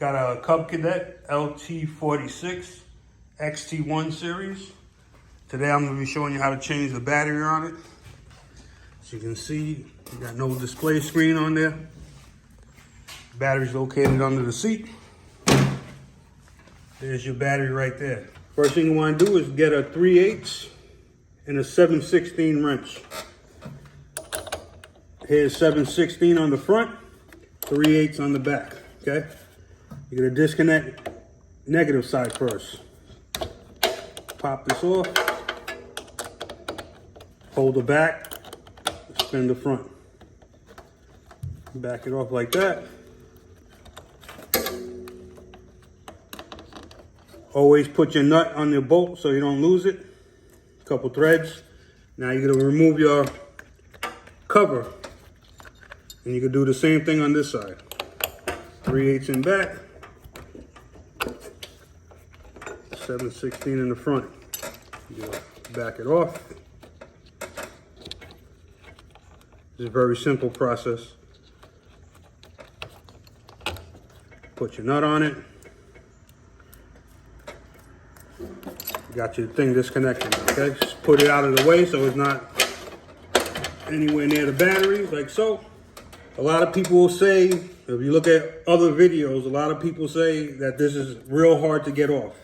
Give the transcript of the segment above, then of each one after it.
Got a Cub Cadet LT46 XT1 series. Today I'm going to be showing you how to change the battery on it. As you can see, you got no display screen on there. Battery's located under the seat. There's your battery right there. First thing you want to do is get a 3/8 and a 7/16 wrench. Here's 7/16 on the front, 3/8 on the back, okay? You're gonna disconnect negative side first. Pop this off, hold the back, spin the front. Back it off like that. Always put your nut on your bolt so you don't lose it. A couple threads. Now you're gonna remove your cover. And you can do the same thing on this side. 3/8 in back. 7/16 in the front. You back it off. It's a very simple process. Put your nut on it. You got your thing disconnected, okay? Just put it out of the way so it's not anywhere near the battery, like so. A lot of people will say, if you look at other videos, a lot of people say that this is real hard to get off,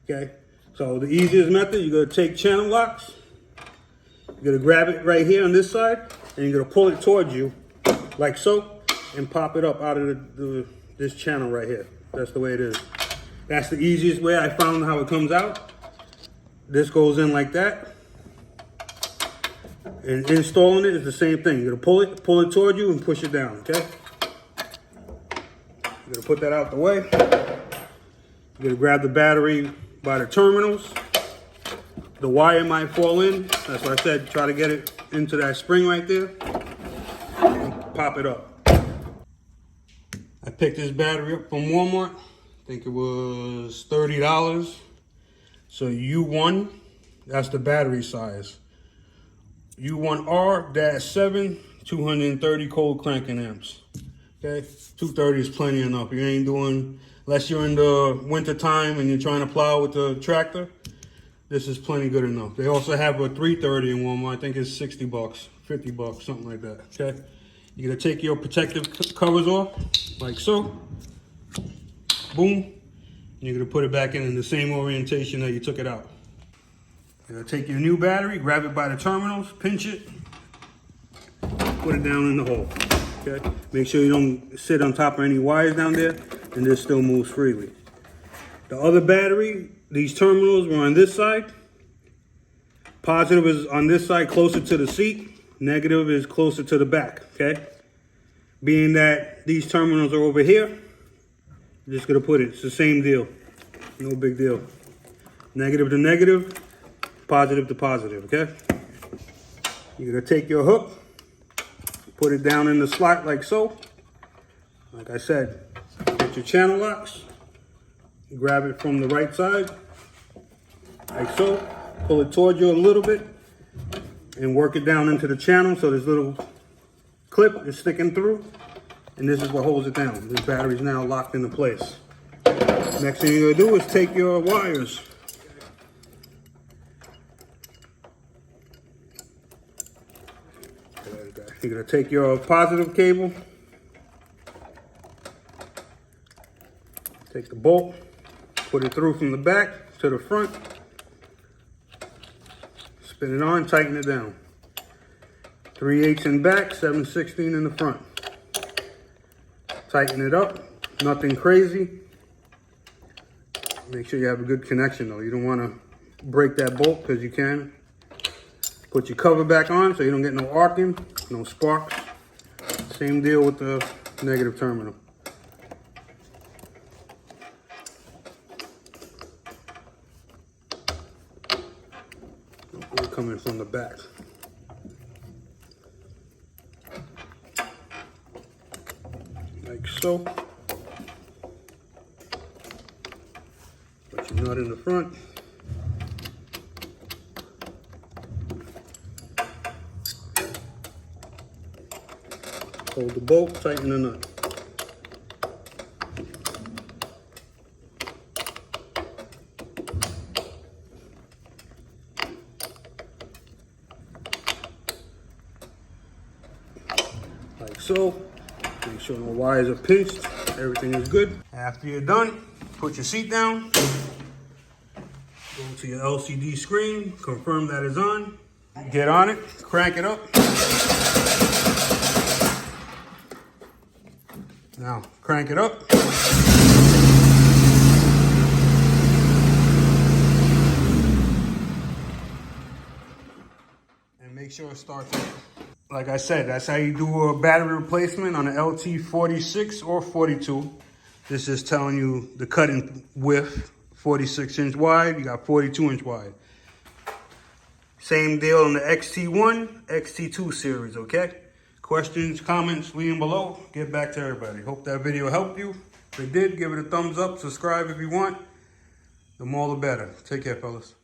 okay? So the easiest method, you're gonna take channel locks, you're gonna grab it right here on this side, and you're gonna pull it towards you, like so, and pop it up out of this channel right here. That's the way it is. That's the easiest way I found how it comes out. This goes in like that. And installing it is the same thing. You're gonna pull it toward you and push it down, okay? You're gonna put that out the way. You're gonna grab the battery by the terminals. The wire might fall in. That's why I said try to get it into that spring right there. And pop it up. I picked this battery up from Walmart. I think it was $30. So U1, that's the battery size. U1R-7, 230 cold cranking amps. Okay, 230 is plenty enough. You ain't doing, unless you're in the winter time and you're trying to plow with the tractor, this is plenty good enough. They also have a 330 in Walmart. I think it's 60 bucks, 50 bucks, something like that, okay? You're gonna take your protective covers off, like so. Boom. And you're gonna put it back in the same orientation that you took it out. You're gonna take your new battery, grab it by the terminals, pinch it, put it down in the hole, okay? Make sure you don't sit on top of any wires down there, and this still moves freely. The other battery, these terminals were on this side. Positive is on this side, closer to the seat. Negative is closer to the back, okay? Being that these terminals are over here, I'm just gonna put it, it's the same deal. No big deal. Negative to negative, positive to positive, okay? You're gonna take your hook, put it down in the slot like so. Like I said, get your channel locks, grab it from the right side, like so. Pull it towards you a little bit and work it down into the channel so this little clip is sticking through. And this is what holds it down. This battery is now locked into place. Next thing you're gonna do is take your wires. You're gonna take your positive cable, take the bolt, put it through from the back to the front, spin it on, tighten it down. 3/8 in back, 7/16 in the front. Tighten it up, nothing crazy. Make sure you have a good connection though. You don't wanna break that bolt because you can. Put your cover back on so you don't get no arcing, no sparks. Same deal with the negative terminal. We're coming from the back. Like so. Put your nut in the front. Hold the bolt, tighten the nut. so. Make sure no wires are pinched. Everything is good. After you're done, put your seat down. Go to your LCD screen. Confirm that it's on. Get on it. Crank it up. Now, crank it up. And make sure it starts up. Like I said, that's how you do a battery replacement on an LT46 or 42. This is telling you the cutting width, 46-inch wide, you got 42-inch wide. Same deal on the XT1, XT2 series, okay? Questions, comments, leave them below. Get back to everybody. Hope that video helped you. If it did, give it a thumbs up, subscribe if you want. The more the better. Take care, fellas.